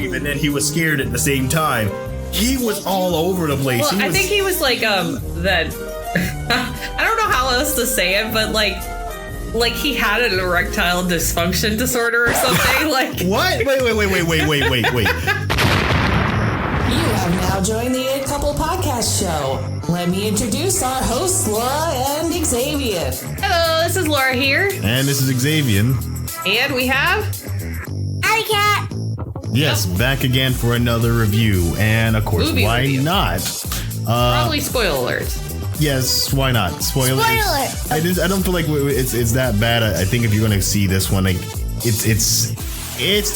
brave, and then he was scared at the same time. He was all over the place. Well, I think he was like that. I don't know how else to say it, but like he had an erectile dysfunction disorder or something. Like what? Wait. You have now joined the It Couple Podcast Show. Let me introduce our hosts, Laura and Xavier. Hello, this is Laura here. And this is Xavier. And we have Alley Cat. Yes, back again for another review. And of course, Movie why review. not? Probably spoiler alert. Yes, why not? Spoilers. Spoiler. I don't feel like it's that bad. I think if you're going to see this one, like it's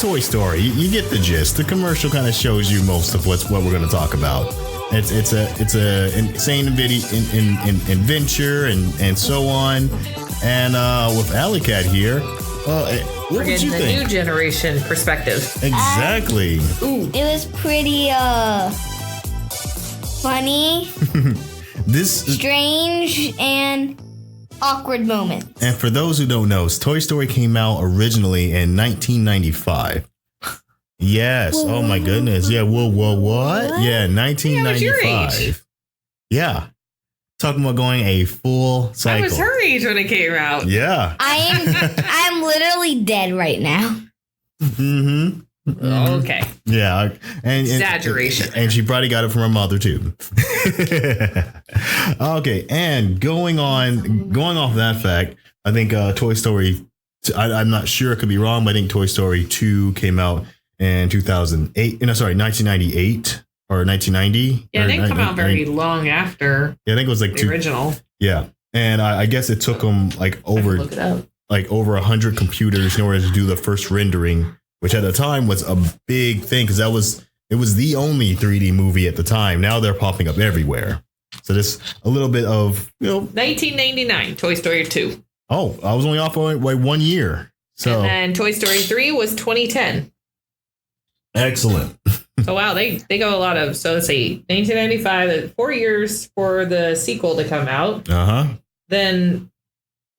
Toy Story. You get the gist. The commercial kind of shows you most of what we're going to talk about. It's a insane adventure and so on. And with Alley Cat here, what did you the think? New generation perspective. Exactly. It was pretty funny, strange, and awkward moments. And for those who don't know, Toy Story came out originally in 1995. Yes. Oh my goodness. Yeah. Whoa. What? Yeah. 1995. Yeah. Talking about going a full cycle. I was her age when it came out. Yeah. I'm literally dead right now. Mm-hmm. Okay. Yeah. And Exaggeration. And she probably got it from her mother too. Okay. And going off that fact, I think Toy Story, I'm not sure, it could be wrong, but I think Toy Story 2 came out in 1998 or 1990. Yeah, they come out very long after. Yeah, I think it was like the original. Yeah. And I guess it took them over 100 computers in order to do the first rendering, which at the time was a big thing because it was the only 3D movie at the time. Now they're popping up everywhere. So this a little bit of 1999, Toy Story 2. Oh, I was only off by 1 year. So and then Toy Story 3 was 2010. Excellent. So wow, they go a lot of, so let's see, 1995, 4 years for the sequel to come out. Uh-huh. Then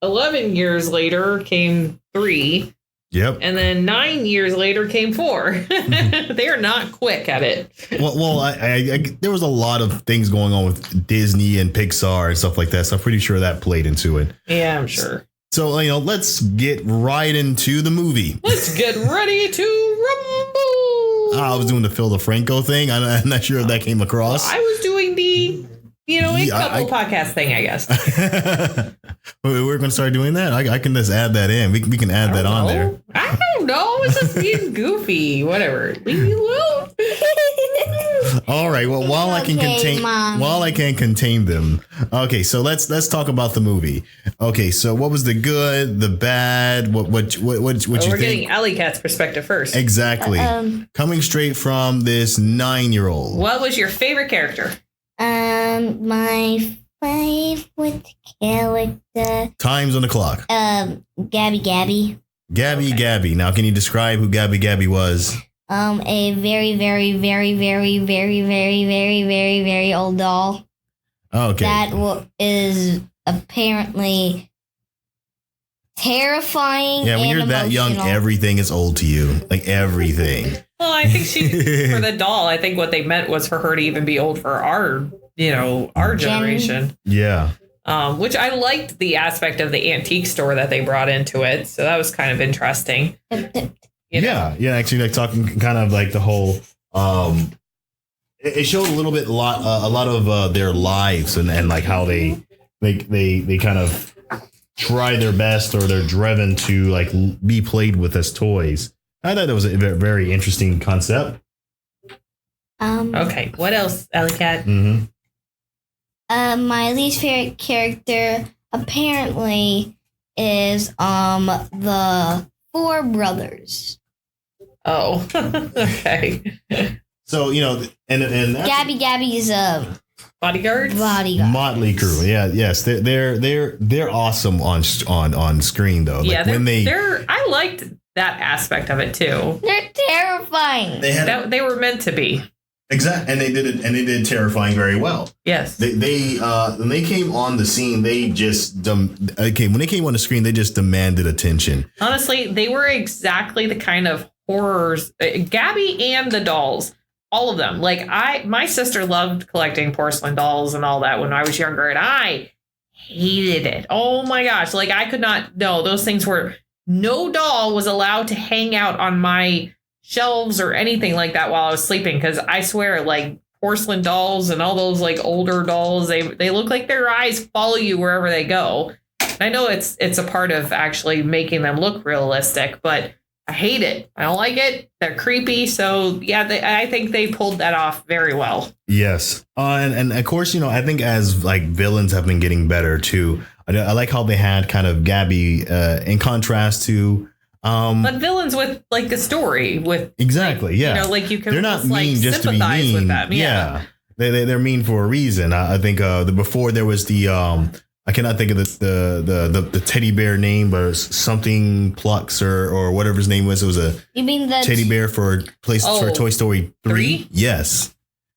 11 years later came 3. Yep. And then 9 years later came 4. They are not quick at it. Well, I there was a lot of things going on with Disney and Pixar and stuff like that. So I'm pretty sure that played into it. Yeah, I'm sure. So, let's get right into the movie. Let's get ready to rumble. I was doing the Phil DeFranco thing. I'm not sure if that came across. I was doing the, couple podcast thing, I guess. We're going to start doing that. I can just add that in. We can add that on there. I don't know. It's just being goofy. Whatever. Leave me alone. All right. Well, while I can contain them. Okay, so let's talk about the movie. Okay, so what was the good, the bad? What you think? We're getting Alley Cat's perspective first. Exactly. Coming straight from this 9-year-old. What was your favorite character? My favorite character. Time's on the clock. Gabby. Gabby. Now, can you describe who Gabby was? A very, very, very, very, very, very, very, very, very old doll. Okay. That is apparently terrifying. Yeah, when and you're that young, everything is old to you. Like everything. Well, I think for the doll, I think what they meant was for her to even be old for our generation. Yeah. Which I liked the aspect of the antique store that they brought into it. So that was kind of interesting. Yeah. Actually, like talking kind of like the whole. It showed a lot of their lives and like how they kind of try their best or they're driven to like be played with as toys. I thought that was a very interesting concept. Okay, what else, Alley Cat? Mm-hmm. My least favorite character apparently is the 4 brothers. Oh, okay. So and Gabby's bodyguards. Motley Crue. Yeah, yes, they're awesome on screen though. Yeah, like I liked that aspect of it too. They're terrifying. They were meant to be. Exactly, and they did it, and they did terrifying very well. Yes, they when they came on the scene, they just when they came on the screen, they just demanded attention. Honestly, they were exactly the kind of horrors. Gabby and the dolls, all of them. Like my sister loved collecting porcelain dolls and all that when I was younger, and I hated it. Oh my gosh. Like I could not, no, those things were, no doll was allowed to hang out on my shelves or anything like that while I was sleeping. Because I swear, like porcelain dolls and all those like older dolls, they look like their eyes follow you wherever they go. I know it's a part of actually making them look realistic, but I hate it. I don't like it. They're creepy. So yeah, I think they pulled that off very well. Yes. And of course, you know, I think as like villains have been getting better too. I like how they had kind of Gabby in contrast to but villains with like a story with exactly. Like, yeah. You know, like you can they're not mean like, just to be mean with them. Yeah. They're mean for a reason. I think before there was the I cannot think of the teddy bear name, but something Plux or whatever his name was. It was a You mean the teddy bear for Toy Story 3. Yes.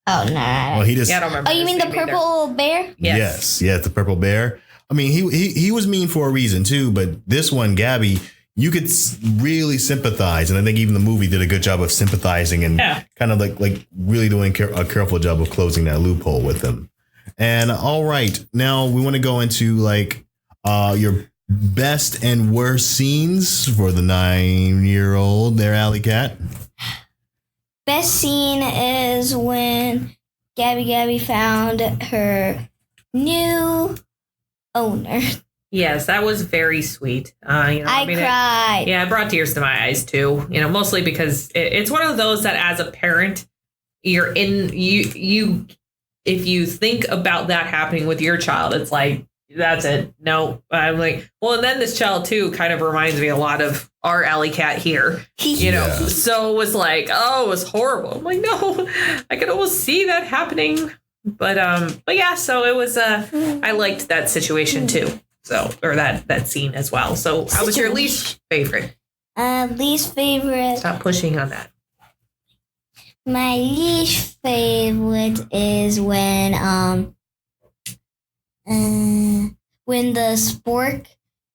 Oh no. Well, he just. Yeah, I don't remember. Oh, you mean the purple bear? Yes. Yes, the purple bear. I mean, he was mean for a reason too, but this one, Gabby, you could really sympathize, and I think even the movie did a good job of sympathizing and kind of like really doing a careful job of closing that loophole with him. And all right, now we want to go into like your best and worst scenes for the 9-year-old there, Alley Cat. Best scene is when Gabby found her new owner. Yes, that was very sweet. I cried. It brought tears to my eyes too. You know, mostly because it's one of those that as a parent, you're in you. If you think about that happening with your child, it's like that's it. No, I'm like, well, and then this child too kind of reminds me a lot of our Alley Cat here. You know, so it was like, oh, it was horrible. I'm like, no, I could almost see that happening. But yeah, so it was. I liked that situation too. So, or that scene as well. So, how was your least favorite? Least favorite. Stop pushing on that. My least favorite is when the spork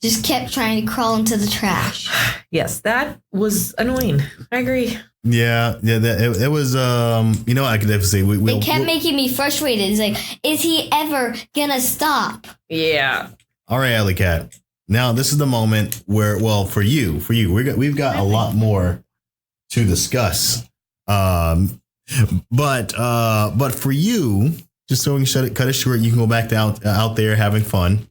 just kept trying to crawl into the trash. Yes, that was annoying. I agree. Yeah, it was. You know, I could have to say they kept making me frustrated. It's like, is he ever gonna stop? Yeah. All right, Alley Cat. Now this is the moment where, well, for you, we've got a lot more to discuss. But for you, just so we can cut it short, you can go back to out there having fun.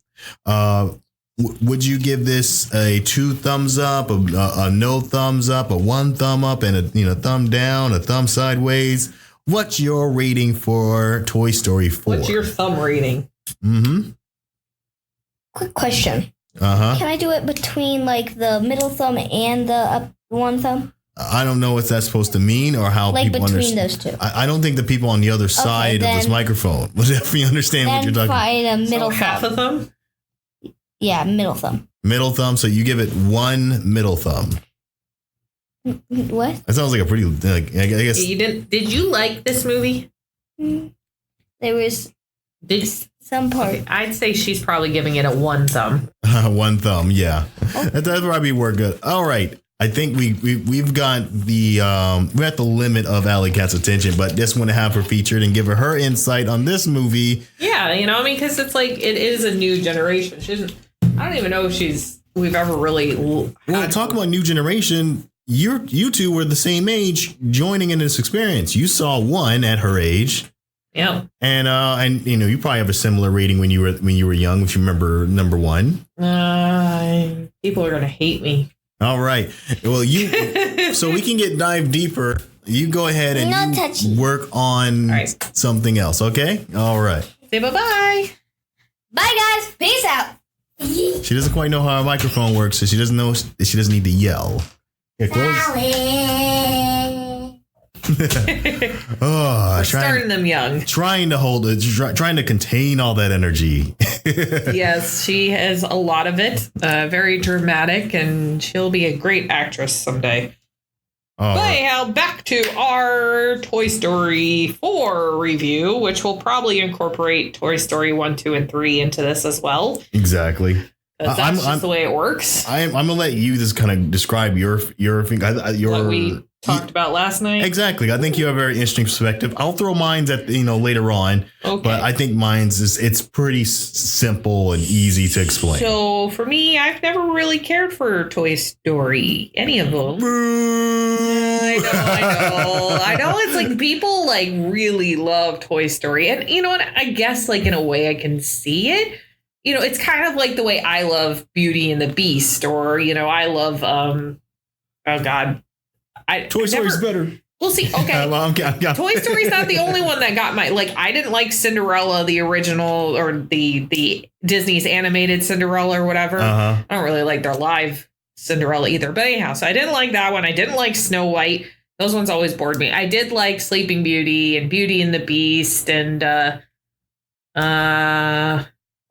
Would you give this a 2 thumbs up, a no thumbs up, a 1 thumb up, and a thumb down, a thumb sideways? What's your rating for Toy Story 4? What's your thumb rating? Mm-hmm. Quick question. Uh-huh. Can I do it between like the middle thumb and the up 1 thumb? I don't know what that's supposed to mean or how like people between understand. those two. I don't think the people on the other side of this microphone will definitely understand what you're talking about. Then a middle thumb. Half a thumb? Yeah, middle thumb. Middle thumb. So you give it 1 middle thumb. What? That sounds like a pretty. I guess You didn't. Did you like this movie? There was some part. Okay, I'd say she's probably giving it a 1 thumb. 1 thumb. Yeah, that's probably work good. All right. I think we've got we're at the limit of Alley Cat's attention, but just want to have her featured and give her insight on this movie. Yeah, because it's like it is a new generation. She doesn't. I don't even know if we've ever really. Well, talk about new generation. You two were the same age, joining in this experience. You saw 1 at her age. Yeah, and you probably have a similar rating when you were young, if you remember number 1. People are gonna hate me. All right. Well, so we can dive deeper. You go ahead and you work on something else. Okay. All right. Say bye-bye. Bye, guys. Peace out. She doesn't quite know how a microphone works, so she doesn't know she doesn't need to yell. Here, We're starting them young. Trying to hold it, trying to contain all that energy. Yes, she has a lot of it. Very dramatic, and she'll be a great actress someday. But anyhow, back to our Toy Story 4 review, which will probably incorporate Toy Story 1, 2, and 3 into this as well. Exactly. That's just the way it works. I'm gonna let you just kind of describe your what we talked about last night. Exactly. I think you have a very interesting perspective. I'll throw mine's at later on. Okay. But I think mine's it's pretty simple and easy to explain. So for me, I've never really cared for Toy Story, any of them. I know. It's like people like really love Toy Story, and you know what? I guess like in a way I can see it. It's kind of like the way I love Beauty and the Beast, or I love oh God, Toy Story's better. We'll see. Okay, Toy Story's not the only one that got my I didn't like Cinderella, the original, or the Disney's animated Cinderella or whatever. I don't really like their live Cinderella either. But anyhow, so I didn't like that one. I didn't like Snow White. Those ones always bored me. I did like Sleeping Beauty and Beauty and the Beast and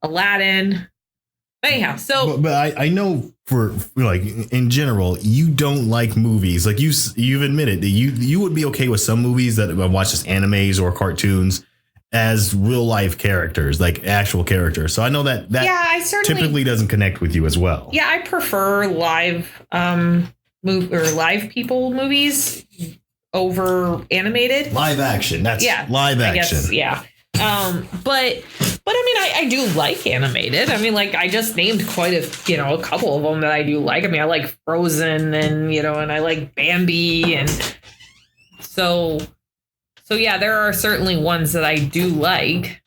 Aladdin. Anyhow, so but I know for like in general, you don't like movies. Like you've admitted that you would be okay with some movies that watch as animes or cartoons as real life characters, like actual characters. So I know that I certainly typically doesn't connect with you as well. Yeah, I prefer live live people movies over animated. Live action. That's live action. I guess, but I mean, I do like animated. I mean, like I just named quite a couple of them that I do like. I mean, I like Frozen and I like Bambi, and so yeah, there are certainly ones that I do like.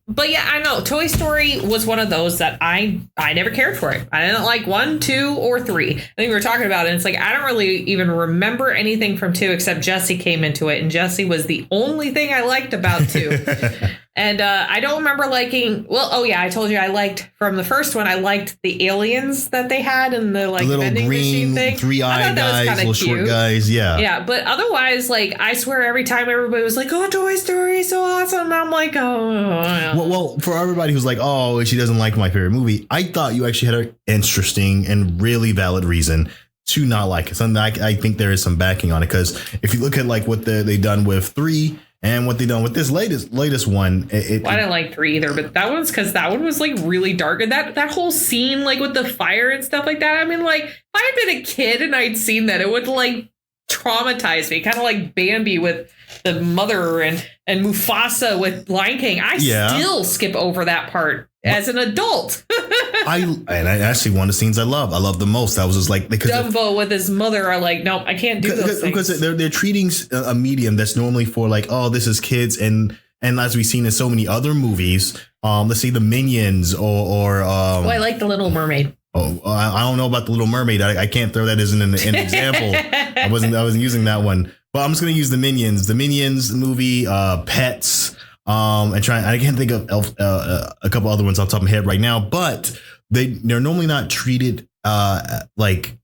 But yeah, I know Toy Story was one of those that I never cared for it. I didn't like 1, 2, or 3. I think we were talking about it. And it's like I don't really even remember anything from 2 except Jessie came into it, and Jessie was the only thing I liked about 2. And I don't remember liking. Well, oh yeah, I told you I liked from the first one. I liked the aliens that they had and the little vending green machine thing. 3-eyed guys, little cute. Short guys. Yeah. Yeah, but otherwise, like I swear, every time everybody was like, "Oh, Toy Story, so awesome," I'm like, "Oh." Well, for everybody who's like, "Oh, she doesn't like my favorite movie," I thought you actually had an interesting and really valid reason to not like it. Something I think there is some backing on it, because if you look at like what they done with 3. And what they done with this latest one, I didn't like 3 either, but that one's because that one was like really dark, and that whole scene like with the fire and stuff like that. I mean, like if I had been a kid and I'd seen that, it would like traumatize me, kind of like Bambi with the mother and Mufasa with Lion King. I still skip over that part as an adult. I actually one of the scenes I love the most. That was just like because Dumbo with his mother are like, nope, I can't do those things. Because they're treating a medium that's normally for like, oh, this is kids, and as we've seen in so many other movies, let's see the Minions or I like the Little Mermaid. Oh, I don't know about the Little Mermaid. I can't throw that as an example. I wasn't using that one, but I'm just gonna use the Minions. The Minions movie, Pets. I can't think of a couple other ones off the top of my head right now, but they're normally not treated like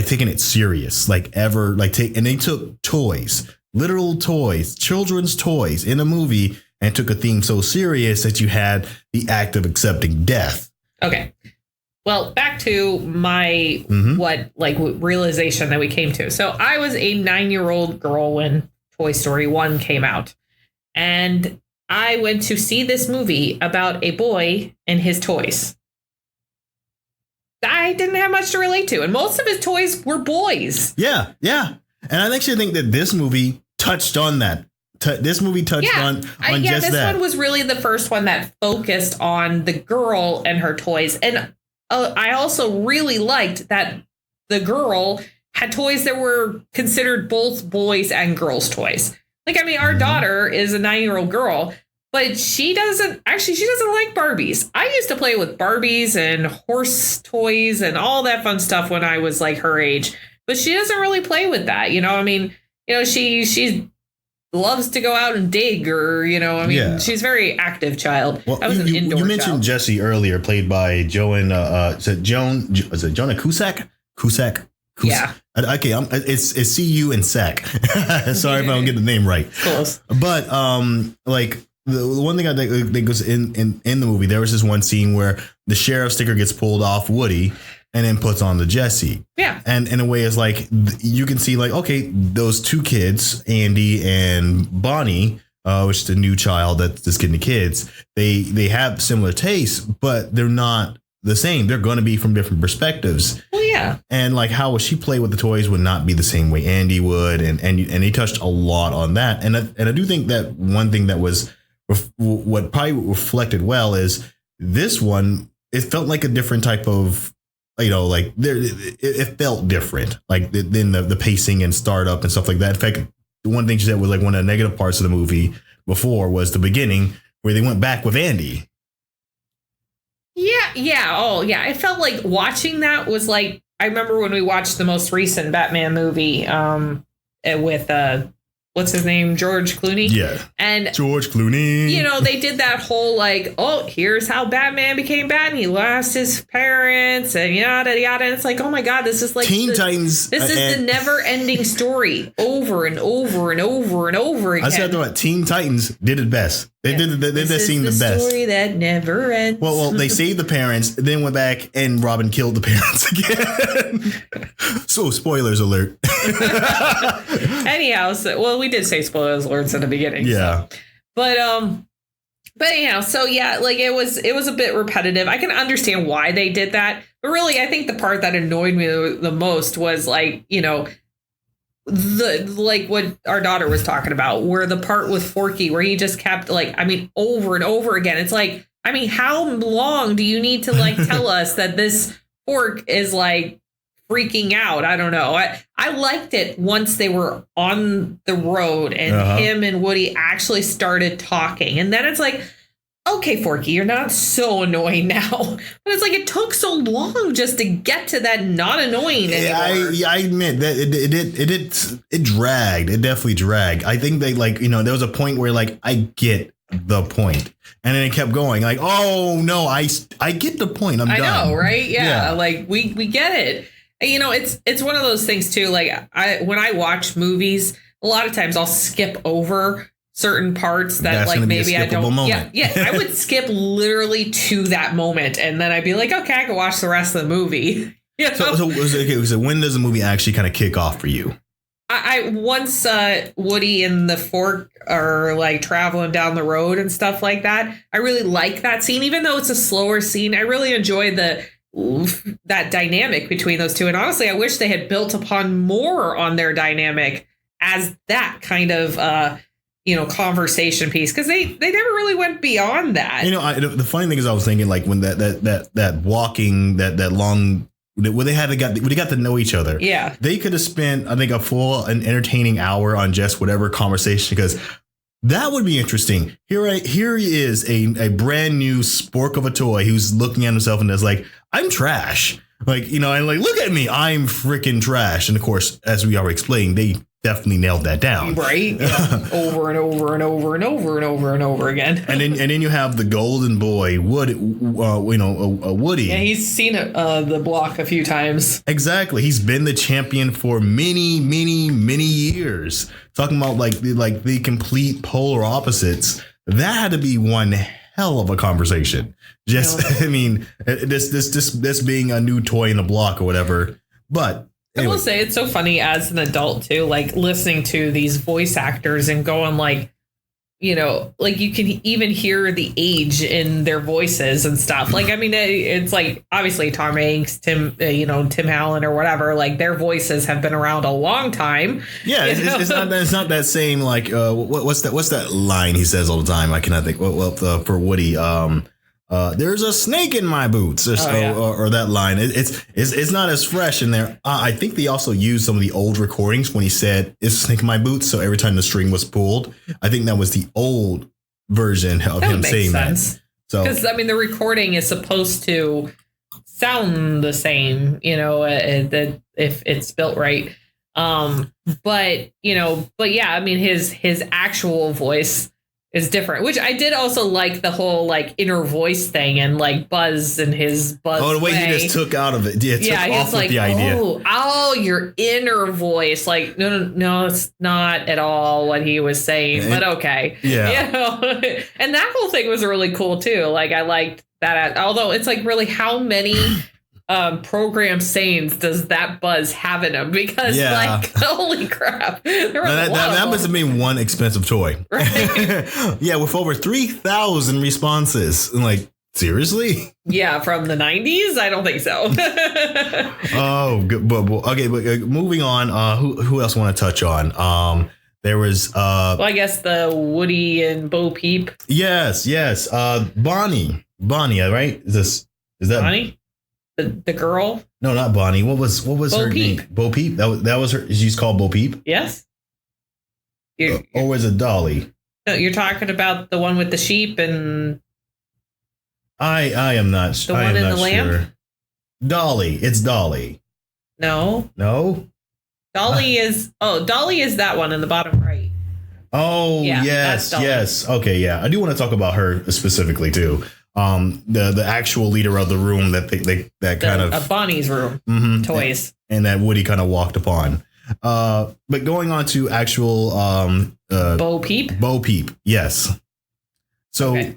taking it serious, like ever, and they took toys, literal toys, children's toys in a movie, and took a theme so serious that you had the act of accepting death. Okay. Well, back to my realization that we came to. So I was a 9-year-old girl when Toy Story 1 came out, and I went to see this movie about a boy and his toys. I didn't have much to relate to, and most of his toys were boys. Yeah. And I actually think that this movie touched on that. This movie touched on just that. This one was really the first one that focused on the girl and her toys. And I also really liked that the girl had toys that were considered both boys and girls' toys. Like, I mean, our daughter is a 9-year-old girl, but she doesn't like Barbies. I used to play with Barbies and horse toys and all that fun stuff when I was like her age, but she doesn't really play with that. I mean, she loves to go out and dig, or, she's a very active child. Well, I was an indoor You mentioned child. Jessie earlier, played by Jonah Cusack? Cusack? Yeah. Okay, it's CU and Sack. Sorry if I don't get the name right. Close. But like the one thing I think that goes in the movie, there was this one scene where the sheriff sticker gets pulled off Woody and then puts on the Jessie. Yeah. And in a way, it's like you can see like, okay, those two kids, Andy and Bonnie, which is the new child that's just getting the kids. They have similar tastes, but they're not the same. They're going to be from different perspectives. Well, yeah. And like how she played with the toys would not be the same way Andy would. And he touched a lot on that. And I do think that one thing that was what probably reflected well is this one. It felt like a different type of, like it felt different, like than the pacing and startup and stuff like that. In fact, the one thing she said was like one of the negative parts of the movie before was the beginning where they went back with Andy. Yeah. Oh, yeah. It felt like watching that was like, I remember when we watched the most recent Batman movie with, what's his name? George Clooney. Yeah. And George Clooney. They did that whole like, oh, here's how Batman became Batman. He lost his parents and yada, yada. And it's like, oh, my God, this is like Teen Titans. This is the never ending story over and over and over and over again. I said that Teen Titans did it best. They did that scene the best. Story that never ends. Well, they saved the parents, then went back and Robin killed the parents again. So spoilers alert. Anyhow, we did say spoilers alerts at the beginning. Yeah. So. But anyhow, so yeah, like it was a bit repetitive. I can understand why they did that. But really, I think the part that annoyed me the most was like, what our daughter was talking about, where the part with Forky, where he just kept over and over again. It's like, how long do you need to tell us that this fork is like freaking out? I don't know. I liked it once they were on the road and him and Woody actually started talking. And then it's like, okay, Forky, you're not so annoying now. But it's like it took so long just to get to that not annoying anymore. I admit that it dragged. It definitely dragged. I think they there was a point where I get the point. And then it kept going like, oh, no, I get the point. I'm done. I know, right? Yeah. Like we get it. It's one of those things, too. Like when I watch movies, a lot of times I'll skip over certain parts that maybe I don't. Moment. Yeah. I would skip literally to that moment. And then I'd be like, OK, I can watch the rest of the movie. So when does the movie actually kind of kick off for you? I once Woody and the fork are traveling down the road and stuff like that. I really like that scene, even though it's a slower scene. I really enjoy that dynamic between those two. And honestly, I wish they had built upon more on their dynamic as that kind of, conversation piece, because they never really went beyond that. The funny thing is I was thinking when that walking, that long, where they got to know each other. Yeah. They could have spent, I think, an entertaining hour on just whatever conversation, because that would be interesting. Here he is, a brand new spork of a toy who's looking at himself and is like, I'm trash. And look at me, I'm freaking trash. And of course, as we already explained, they definitely nailed that down. Right. Yeah. Over and over and over and over and over and over again. and then you have the golden boy, Woody. Woody. Yeah, he's seen the block a few times. Exactly. He's been the champion for many, many, many years. Talking about the complete polar opposites. That had to be one hell of a conversation. Just, this being a new toy in the block or whatever. But anyway. I will say it's so funny as an adult, too, listening to these voice actors and going you can even hear the age in their voices and stuff. It's obviously Tom Hanks, Tim Allen or whatever, their voices have been around a long time. Yeah, it's not that same what's that line he says all the time? I cannot think. For Woody, there's a snake in my boots, or that line. It's not as fresh in there. I think they also used some of the old recordings when he said "it's a snake in my boots." So every time the string was pulled, I think that was the old version of him saying sense. That. So because the recording is supposed to sound the same, if it's built right. But yeah, his actual voice is different, which I did also like the whole inner voice thing and Buzz and his Buzz. Oh, the way he just took out of it. Yeah, he was the idea. Oh, your inner voice. No, it's not at all what he was saying, but okay. Yeah. And that whole thing was really cool too. I liked that. Although it's really how many programmed sayings does that buzz have in him? Because like, holy crap, that must have been one expensive toy. Right? Yeah, with over 3,000 responses. And like, seriously? Yeah, from the 90s? I don't think so. Oh, good. But moving on. Who else want to touch on? There was well, I guess the Woody and Bo Peep. Yes. Bonnie, right? Is that Bonnie? The girl? No, not Bonnie. What was Bo her Peep. name? Bo Peep. That was her. She's called Bo Peep. Yes. Or was it Dolly? No, you're talking about the one with the sheep and I am not. The one in the lamp? Dolly. It's Dolly. No. Dolly is that one in the bottom right. Oh, yeah, yes. Okay, yeah. I do want to talk about her specifically too. The actual leader of the room that kind of Bonnie's room toys, and that Woody kind of walked upon. But going on to actual Bo Peep, yes. So,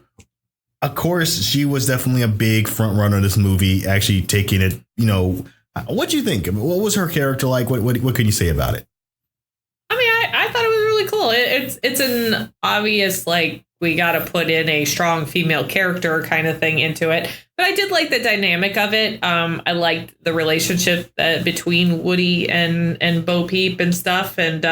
of course, she was definitely a big front runner of this movie. Actually, taking it, what do you think? What was her character like? What can you say about it? I mean, I thought it was really cool. It's an obvious, like, we got to put in a strong female character kind of thing into it. But I did like the dynamic of it. I liked the relationship between Woody and Bo Peep and stuff. And,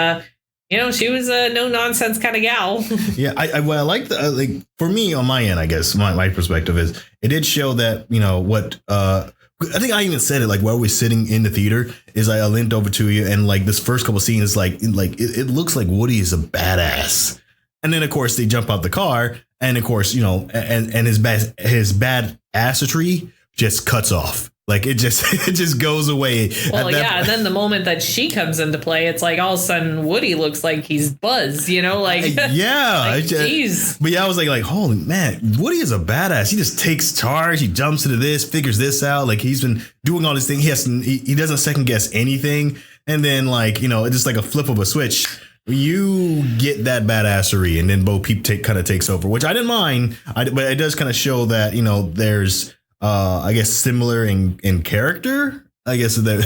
she was a no nonsense kind of gal. Yeah, I like the for me on my end, I guess my perspective is it did show that, what I think I even said it like while we're sitting in the theater is I leaned over to you and like this first couple scenes it looks like Woody is a badass. And then, of course, they jump out the car. And, of course, and his bad assetry just cuts off. Like it just goes away. Well, and then the moment that she comes into play, it's like all of a sudden Woody looks like he's Buzz, like jeez. But yeah, I was like, holy man, Woody is a badass. He just takes charge. He jumps into this, figures this out. Like he's been doing all this thing. He doesn't second guess anything. And then it's just like a flip of a switch. You get that badassery, and then Bo Peep kind of takes over, which I didn't mind. But it does kind of show that there's I guess similar in character. I guess they're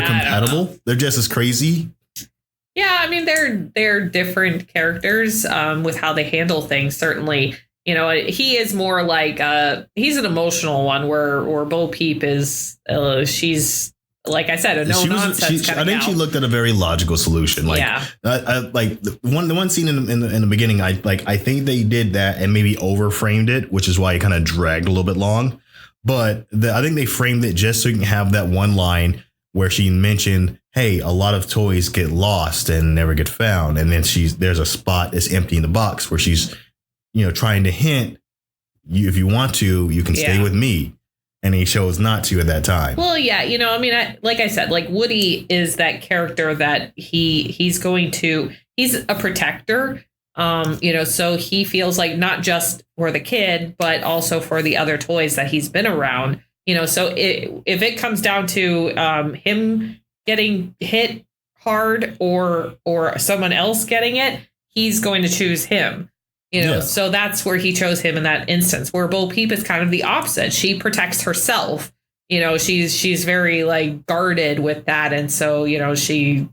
compatible. They're just as crazy. Yeah, I mean they're different characters with how they handle things. Certainly, he is more like he's an emotional one, where Bo Peep is she's. Like I said, a no nonsense kind of I think she looked at a very logical solution. Like, like the one scene in the beginning, I think they did that and maybe overframed it, which is why it kind of dragged a little bit long. But I think they framed it just so you can have that one line where she mentioned, "Hey, a lot of toys get lost and never get found," and then there's a spot that's empty in the box where she's, trying to hint, if you want to, you can stay with me. And he chose not to at that time. Well, yeah, like I said, like Woody is that character that he's a protector, so he feels like not just for the kid, but also for the other toys that he's been around, so if it comes down to him getting hit hard or someone else getting it, he's going to choose him. So that's where he chose him in that instance, where Bo Peep is kind of the opposite. She protects herself. She's very like guarded with that. And so,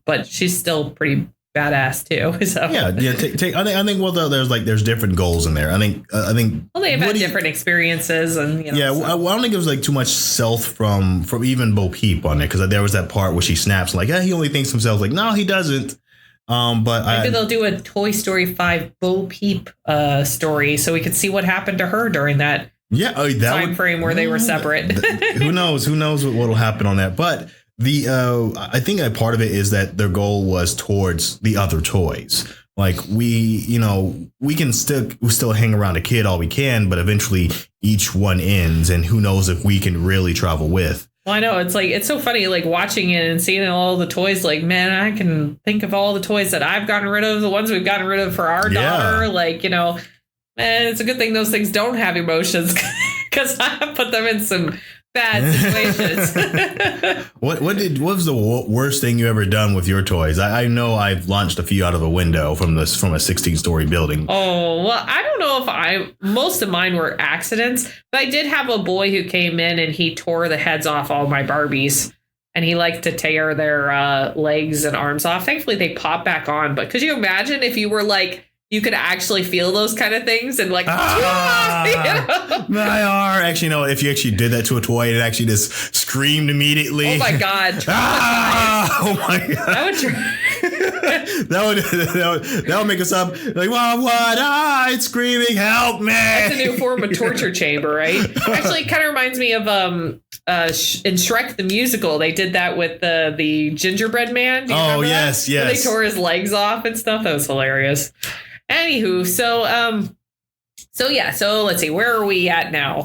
but she's still pretty badass too. So yeah. I think there's different goals in there. I think they've had different experiences and, I don't think it was like too much self from even Bo Peep on it. Cause there was that part where she snaps like, he only thinks himself, like, no, he doesn't. But maybe they'll do a Toy Story 5 Bo Peep story so we could see what happened to her during that time frame where they were separate. Who knows what'll happen on that. But I think a part of it is that their goal was towards the other toys. Like we can still hang around a kid all we can, but eventually each one ends, and who knows if we can really travel with. Well, I know it's so funny, like watching it and seeing all the toys. Like, man, I can think of all the toys that I've gotten rid of, the ones we've gotten rid of for our daughter. Like, man, it's a good thing those things don't have emotions because I put them in some bad situations. What was the worst thing you ever done with your toys? I know I've launched a few out of a window from a 16-story building. Oh, well, I don't know if most of mine were accidents, but I did have a boy who came in and he tore the heads off all my Barbies. And he liked to tear their legs and arms off. Thankfully, they pop back on. But could you imagine if you were like, you could actually feel those kind of things and like, my arm. Actually, no, if you actually did that to a toy, it actually just screamed immediately. Oh my God. Oh my God. that would make us up like, it's screaming, help me. That's a new form of torture chamber, right? Actually, it kind of reminds me of in Shrek the Musical. They did that with the gingerbread man. Do you remember that? yes. Where they tore his legs off and stuff. That was hilarious. Anywho, so let's see, where are we at now?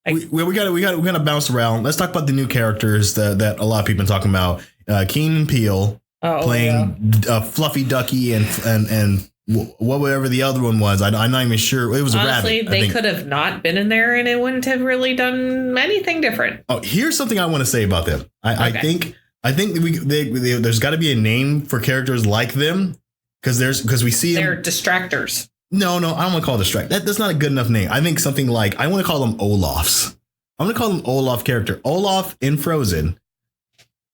We got to bounce around. Let's talk about the new characters that a lot of people have been talking about. Keenan Peele playing Fluffy Ducky and whatever the other one was. I'm not even sure. It was a rabbit. Honestly, they could have not been in there and it wouldn't have really done anything different. Oh, here's something I want to say about them. I think there's got to be a name for characters like them. Because we see they're them. Distractors. No, I don't want to call it distract. That's not a good enough name. I think something like, I want to call them Olafs. I'm going to call them Olaf character. Olaf in Frozen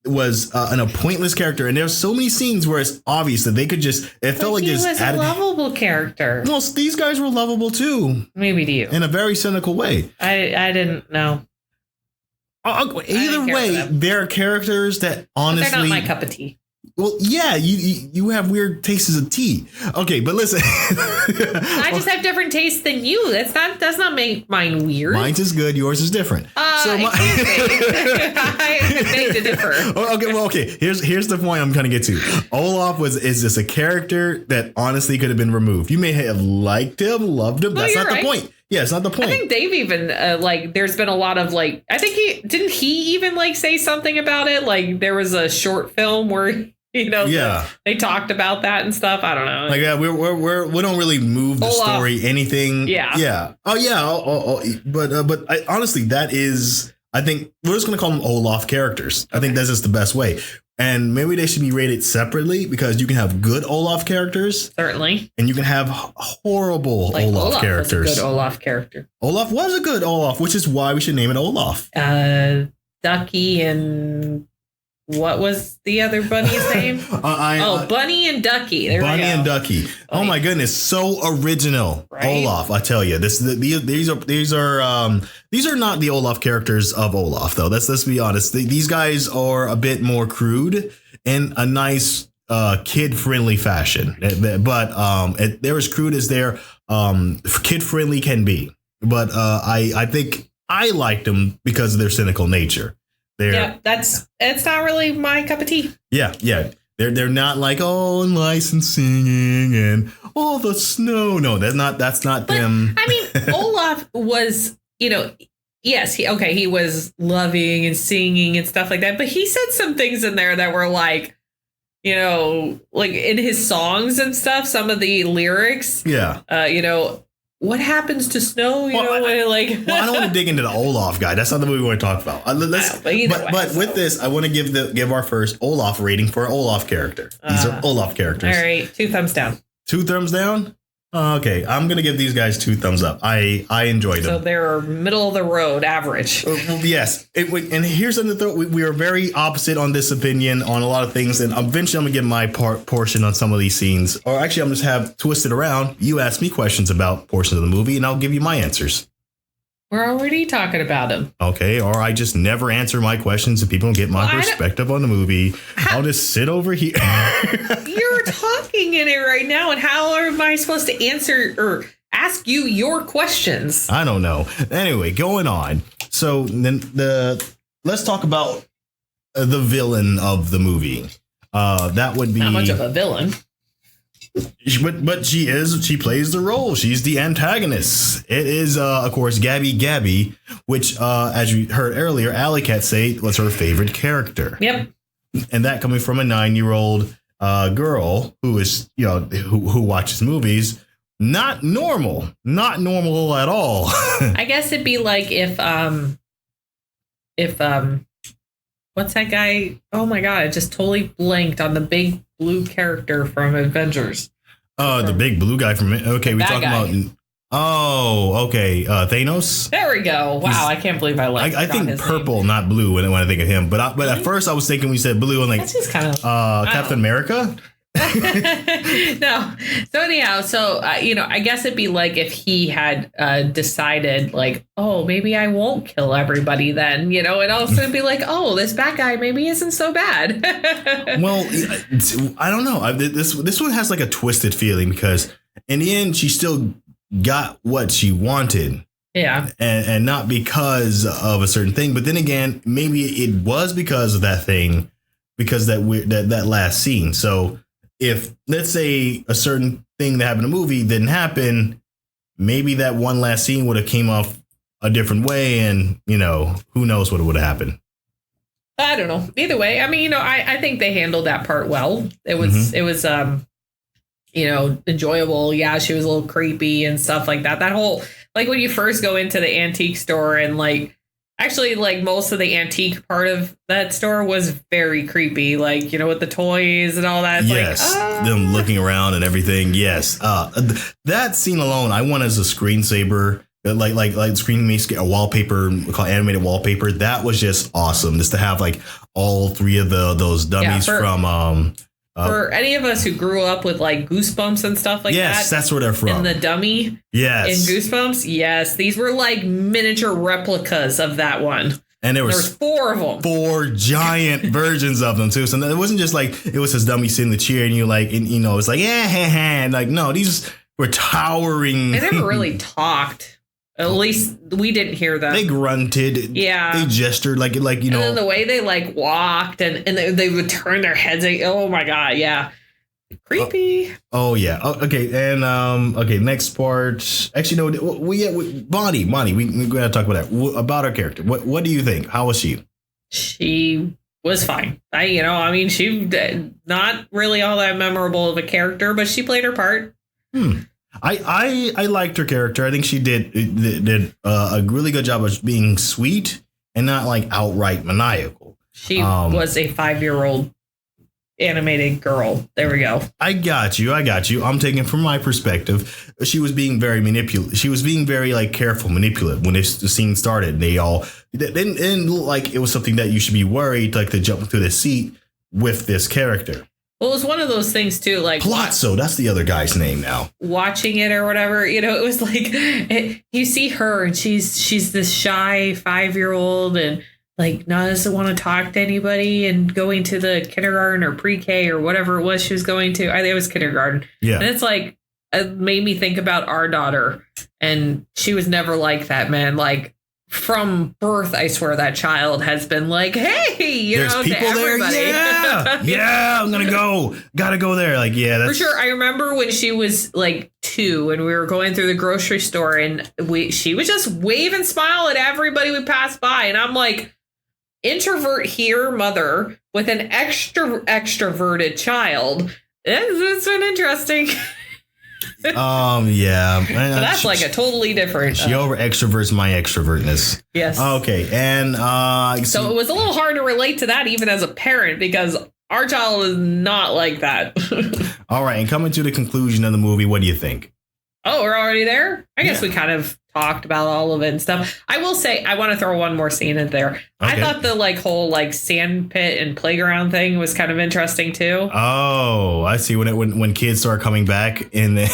was a pointless character, and there's so many scenes where it's obvious that they could just. It felt like this. He was a lovable character. Well, these guys were lovable too. Maybe to you in a very cynical way. I didn't know. Either way, they're characters that honestly, they're not my cup of tea. Well, yeah, you have weird tastes of tea. Okay, but listen. I just have different tastes than you. Does not make mine weird. Mine's is good. Yours is different. I beg to differ. Okay. Here's the point I'm trying to get to. Olaf is just a character that honestly could have been removed. You may have liked him, loved him. That's not the point. Yeah, it's not the point. I think they've even there's been a lot of I think he even say something about it. Like there was a short film where they talked about that and stuff. I don't know. We don't really move the Olaf. story anything. Yeah. Oh yeah. But honestly, that is. I think we're just gonna call them Olaf characters. Okay. I think that's just the best way. And maybe they should be rated separately because you can have good Olaf characters. Certainly. And you can have horrible Olaf characters. Was a good Olaf character. Olaf was a good Olaf, which is why we should name it Olaf. Ducky and what was the other bunny's name? Bunny and Ducky. Bunny and Ducky. Oh my goodness, so original. Right? Olaf, I tell you, these are not the Olaf characters of Olaf, though. Let's be honest. These guys are a bit more crude in a nice kid-friendly fashion, but they're as crude as their kid-friendly can be. But I think I liked them because of their cynical nature. It's not really my cup of tea. Yeah. They're not like licensing and all the snow. No, that's not them. I mean, Olaf was, yes, he was loving and singing and stuff like that. But he said some things in there that were like in his songs and stuff. Some of the lyrics. Yeah. What happens to snow? I don't want to dig into the Olaf guy. That's not the movie we want to talk about. But with this, I want to give our first Olaf rating for an Olaf character. These are Olaf characters. All right, 2 thumbs down. 2 thumbs down? Okay, I'm going to give these guys 2 thumbs up. I enjoyed them. So they're middle of the road, average. Yes. And here's something, we are very opposite on this opinion on a lot of things. And eventually I'm going to give my portion on some of these scenes. Or actually, I'm just have twisted around. You ask me questions about portions of the movie and I'll give you my answers. We're already talking about them. Okay, or I just never answer my questions and people don't get my perspective on the movie. I'll just sit over here. You're talking in it right now, and how am I supposed to answer or ask you your questions? I don't know. Anyway, going on. So then let's talk about the villain of the movie. That would be not much of a villain. But she plays the role. She's the antagonist. It is, of course, Gabby, which, as you heard earlier, Alley Cat say was her favorite character. Yep. And that coming from a 9-year-old girl who is, who watches movies. Not normal at all. I guess it'd be like if what's that guy? Oh my god, I just totally blanked on the big blue character from Avengers. The big blue guy from okay, we talking about. Oh, okay. Thanos. There we go. Wow, I can't believe I think purple, name. Not blue, when I think of him. But at first I was thinking we said blue, and like that's just kind of Captain America. No. So anyhow, I guess it'd be like if he had decided like, oh, maybe I won't kill everybody then, and also be like, oh, this bad guy maybe isn't so bad. Well, I don't know. This one has like a twisted feeling because in the end she still got what she wanted. Yeah. And not because of a certain thing. But then again, maybe it was because of that thing, because that last scene. So if, let's say, a certain thing that happened in the movie didn't happen, maybe that one last scene would have came off a different way. And, who knows what would have happened. I don't know. Either way, I mean, I think they handled that part well. It was, enjoyable. Yeah, she was a little creepy and stuff like that. That whole, like when you first go into the antique store and actually most of the antique part of that store was very creepy. Like, with the toys and all that. It's yes. Them looking around and everything. Yes. That scene alone, I want as a screensaver, like screen me a wallpaper, called animated wallpaper. That was just awesome. Just to have all three of those dummies from for any of us who grew up with Goosebumps and stuff like that. Yes, that's where they're from. And the dummy. Yes. In Goosebumps. Yes. These were miniature replicas of that one. And there was 4 of them. 4 giant versions of them too. So it wasn't just it was his dummy sitting in the chair and it's no, these were towering. They never really talked. At least we didn't hear them. They grunted. Yeah. They gestured And then the way they walked and they would turn their heads. Oh my God. Yeah. Creepy. Oh yeah. Okay. And okay. Next part. Actually, no. Bonnie. We gotta talk about that. About her character. What do you think? How was she? She was fine. She not really all that memorable of a character, but she played her part. I liked her character. I think she did a really good job of being sweet and not outright maniacal. She was a 5-year-old animated girl. There we go. I got you. I'm taking from my perspective. She was being very manipulative. She was being very careful, manipulative when the scene started. They all didn't look like it was something that you should be worried to jump into the seat with this character. Well, it was one of those things too, Palazzo, that's the other guy's name now. Watching it or whatever, it was you see her and she's this shy 5-year-old and doesn't want to talk to anybody and going to the kindergarten or pre-K or whatever it was she was going to. I think it was kindergarten. Yeah. And it's it made me think about our daughter, and she was never like that, man. From birth, I swear that child has been hey, there's people to there. Everybody. Yeah, I'm gotta go there. That's for sure. I remember when she was 2 and we were going through the grocery store and she would just wave and smile at everybody we passed by, and I'm introvert here, mother with an extroverted child. It's been interesting. Yeah. So that's a totally different. She over extroverts my extrovertness. Yes. Okay. And so it was a little hard to relate to that even as a parent because our child is not like that. All right. And coming to the conclusion of the movie, what do you think? Oh, we're already there? I guess we kind of talked about all of it and stuff. I will say I want to throw one more scene in there. Okay. I thought the whole sand pit and playground thing was kind of interesting too. Oh, I see. When kids start coming back in the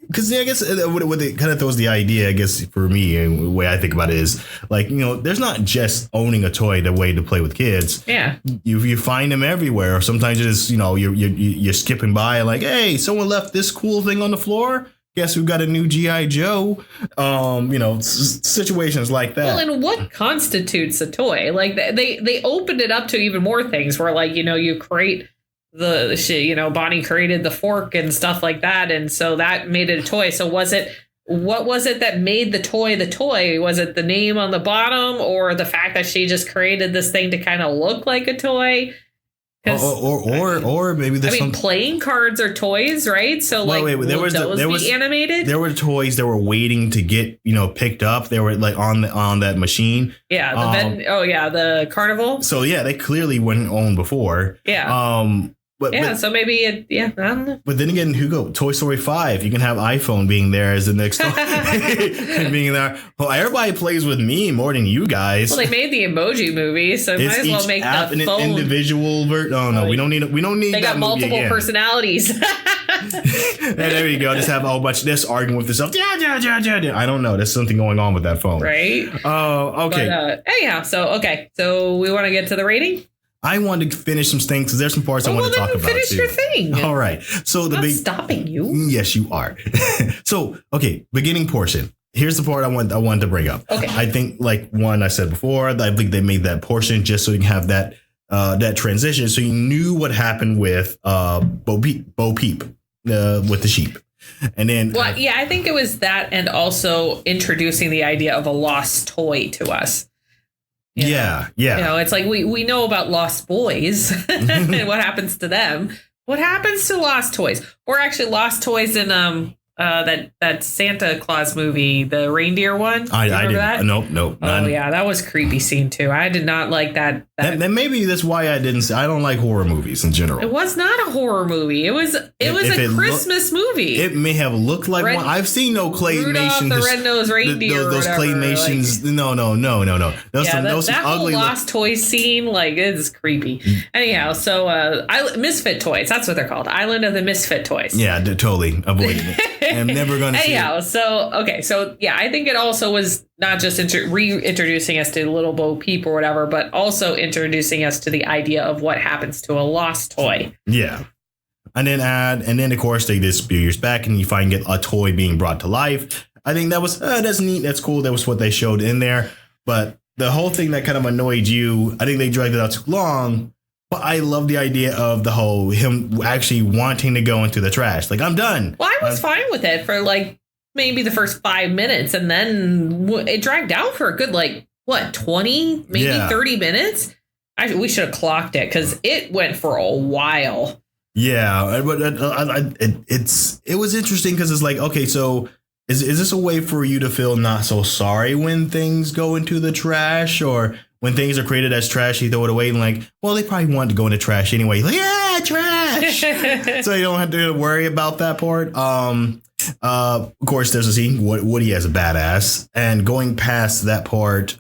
because I guess what it kind of throws the idea, I guess, for me, and the way I think about it is there's not just owning a toy the way to play with kids. Yeah, you find them everywhere. Sometimes you just you're skipping by hey, someone left this cool thing on the floor. Guess we've got a new G.I. Joe. Situations like that. Well, and what constitutes a toy? They opened it up to even more things where you create the shit, Bonnie created the fork and stuff like that. And so that made it a toy. So what was it that made the toy the toy? Was it the name on the bottom or the fact that she just created this thing to kind of look like a toy? Or maybe there's playing cards are toys, right? So there was be animated. There were toys that were waiting to get picked up. They were like on that machine. Yeah, the carnival. So yeah, they clearly weren't owned before. Yeah. So maybe I don't know. But then again, Hugo, Toy Story 5, you can have iPhone being there as the next being there. Well, everybody plays with me more than you guys. Well, they made the Emoji Movie, so might as well make the phone an individual version. Oh no, we don't need. They got multiple personalities. There you go. Just have a whole bunch of this arguing with yourself. Yeah. I don't know. There's something going on with that phone, right? Oh, okay. But, anyhow, so we want to get to the rating. I wanted to finish some things because there's some parts I want to talk about. Finish your thing. All right. So I'm not stopping you. Yes, you are. So, okay, beginning portion. Here's the part I wanted to bring up. Okay. I think I said before, I think they made that portion just so you can have that transition. So you knew what happened with Bo Peep with the sheep. And then I think it was that, and also introducing the idea of a lost toy to us. Yeah. It's like we know about lost boys and what happens to them. What happens to lost toys? Or actually lost toys in that Santa Claus movie, the reindeer one. I didn't. That? Nope. Oh yeah, that was a creepy scene too. I did not like that. Then maybe that's why I didn't. I don't like horror movies in general. It was not a horror movie. It was a Christmas movie. It may have looked like one. I've seen no claymation. Rudolph the Red-Nosed Reindeer. Those claimations. No. Those that ugly whole lost toy scene, it's creepy. Anyhow, so Misfit Toys. That's what they're called. Island of the Misfit Toys. Yeah, totally avoiding it. I'm never going to see it. So I think it also was not just reintroducing us to Little Bo Peep or whatever, but also introducing us to the idea of what happens to a lost toy. Yeah. And then of course they did a few years back and you find a toy being brought to life. I think that was that's neat. That's cool. That was what they showed in there. But the whole thing that kind of annoyed you, I think they dragged it out too long. But I love the idea of the whole him actually wanting to go into the trash. I'm done. Well, I was fine with it for maybe the first 5 minutes, and then it dragged out for a good 20, maybe 30 minutes. We should have clocked it because it went for a while. Yeah, but it was interesting because it's okay, so is this a way for you to feel not so sorry when things go into the trash, or when things are created as trash, you throw it away and they probably wanted to go into trash anyway. Yeah, trash. So you don't have to worry about that part. Of course, there's a scene Woody as a badass, and going past that part,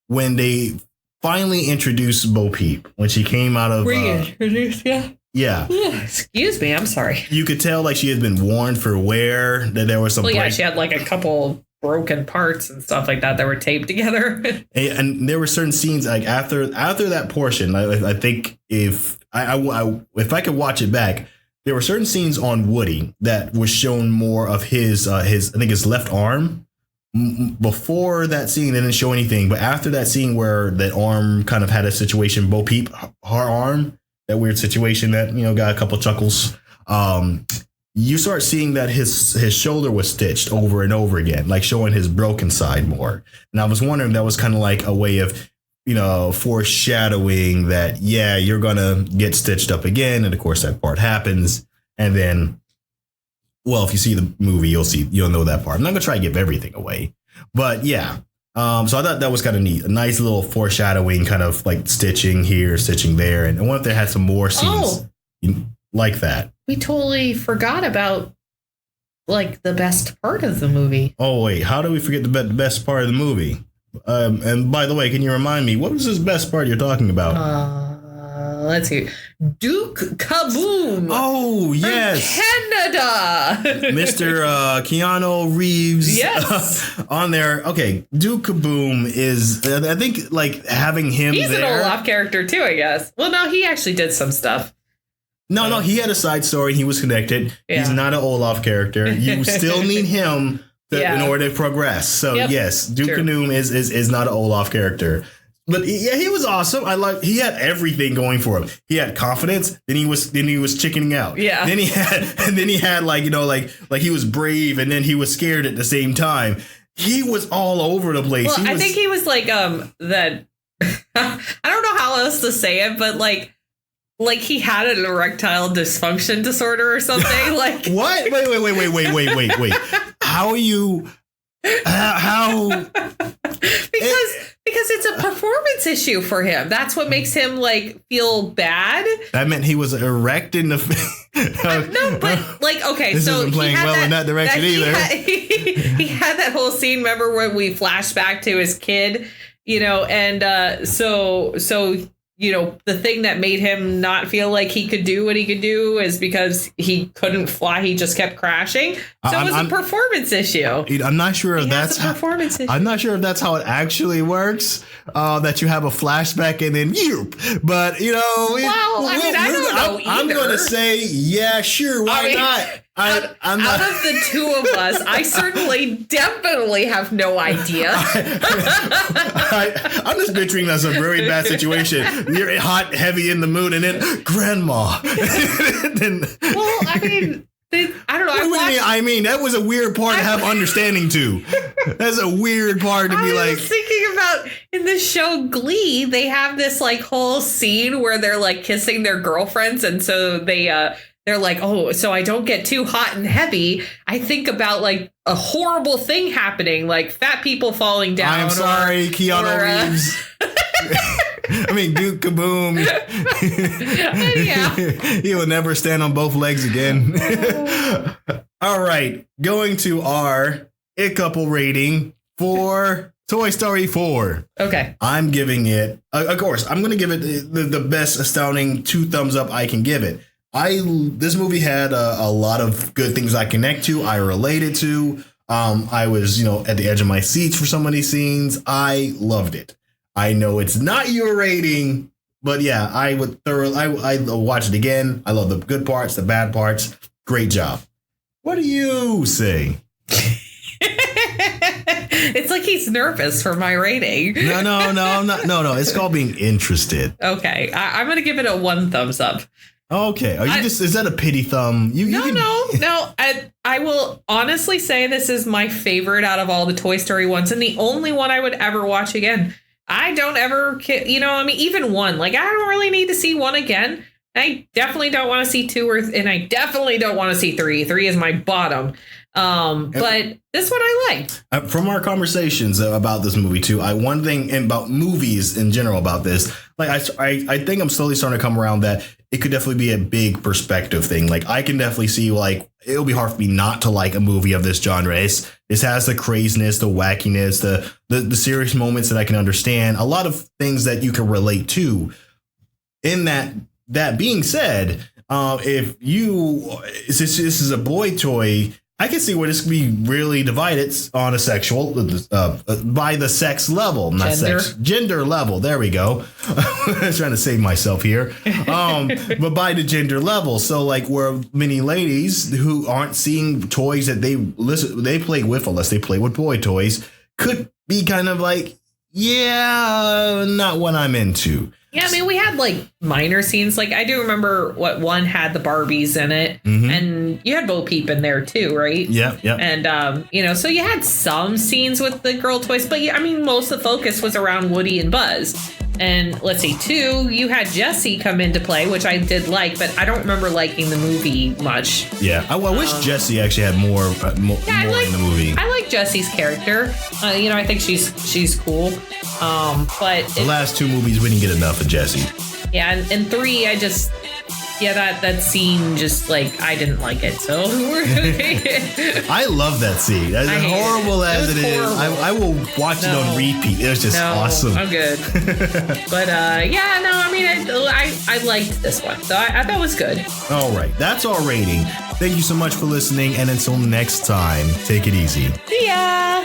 when they finally introduced Bo Peep, when she came out of reintroduced, yeah. Excuse me, I'm sorry. You could tell she had been warned for wear, that there was some. Well, yeah, she had a couple broken parts and stuff like that were taped together. and there were certain scenes after that portion. I think if I could watch it back, there were certain scenes on Woody that was shown more of his I think his left arm. Before that scene, they didn't show anything, but after that scene where that arm kind of had a situation, Bo Peep, her arm, that weird situation that got a couple chuckles. You start seeing that his shoulder was stitched over and over again, showing his broken side more. And I was wondering if that was kind of a way of, foreshadowing that, you're going to get stitched up again. And of course, that part happens. And then, well, if you see the movie, you'll know that part. I'm not going to try to give everything away. But yeah. So I thought that was kind of neat. A nice little foreshadowing, kind of stitching here, stitching there. And I wonder if they had some more scenes like that. We totally forgot about the best part of the movie. Oh, wait, how do we forget the best part of the movie? And by the way, can you remind me, what was this best part you're talking about? Let's see. Duke Kaboom. Oh, yes. Canada. Mr. Keanu Reeves. Yes. On there. Okay. Duke Kaboom is, I think, having him He's there. He's an Olaf character, too, I guess. Well, no, he actually did some stuff. No, he had a side story. He was connected. Yeah. He's not an Olaf character. You still need him in order to progress. So, yes, Duke Kaboom is not an Olaf character. But yeah, he was awesome. He had everything going for him. He had confidence. Then he was chickening out. Yeah. Then he had he was brave, and then he was scared at the same time. He was all over the place. Well, I think he was that. I don't know how else to say it, but like he had an erectile dysfunction disorder or something. Like what? Wait. How are you? How? Because it's a performance issue for him. That's what makes him like feel bad. That meant he was erect in the. No, but like, okay, this so isn't playing well in that direction either. He had that whole scene. Remember when we flashed back to his kid, and so the thing that made him not feel like he could do what he could do is because he couldn't fly. He just kept crashing. So it was a performance issue. I'm not sure if that's performance issue. I'm not sure if that's how it actually works. That you have a flashback and then but I don't know. I'm going to say, yeah, sure, why not? I'm not. Out of the two of us, I certainly definitely have no idea. I'm just picturing that's a very bad situation. You're hot, heavy in the mood, and then grandma. I don't know. I mean, that was a weird part to have understanding to. That's a weird part to be like. I was thinking about in the show Glee, they have this like whole scene where they're like kissing their girlfriends, and so they're like, oh, so I don't get too hot and heavy. I think about like a horrible thing happening, like fat people falling down. I'm sorry, Keanu Reeves. I mean, Duke Kaboom. Yeah. He will never stand on both legs again. All right. Going to our It Couple rating for Toy Story 4. Okay. I'm giving it, of course, I'm going to give it the best astounding 2 thumbs up I can give it. This movie had a lot of good things I connect to. I related to. I was, at the edge of my seats for some of these scenes. I loved it. I know it's not your rating, but yeah, I would I watch it again. I love the good parts, the bad parts. Great job. What do you say? It's like he's nervous for my rating. No, I'm not. No. It's called being interested. Okay, I'm going to give it a 1 thumbs up. Okay. Are you is that a pity thumb? No. I will honestly say this is my favorite out of all the Toy Story ones and the only one I would ever watch again. I don't ever, even 1, like I don't really need to see 1 again. I definitely don't want to see 2 and I definitely don't want to see 3. 3 is my bottom. But this one I liked. From our conversations about this movie too, one thing about movies in general about this, like I think I'm slowly starting to come around that it could definitely be a big perspective thing. Like I can definitely see like it'll be hard for me not to like a movie of this genre. This has the craziness, the wackiness, the serious moments that I can understand. A lot of things that you can relate to. In that being said, if this is a boy toy, I can see where this could be really divided on a sexual by the sex level, not gender level. There we go. I'm trying to save myself here. But by the gender level. So like where many ladies who aren't seeing toys that they play with unless they play with boy toys could be kind of like, yeah, not what I'm into. Yeah, I mean, we had like minor scenes. Like I do remember what one had the Barbies in it, and you had Bo Peep in there too, right? Yeah. And so you had some scenes with the girl toys, but I mean, most of the focus was around Woody and Buzz. And let's see, 2, you had Jessie come into play, which I did like, but I don't remember liking the movie much. Yeah, I wish Jessie actually had more in the movie. I like Jessie's character. I think she's cool. But the last 2 movies we didn't get enough of Jessie. Yeah, and 3, that scene just like I didn't like it. So I love that scene. As horrible as it is, I will watch it on repeat. It was just awesome. I'm good. But I liked this one, so I thought it was good. All right, that's our rating. Thank you so much for listening, and until next time, take it easy. See ya.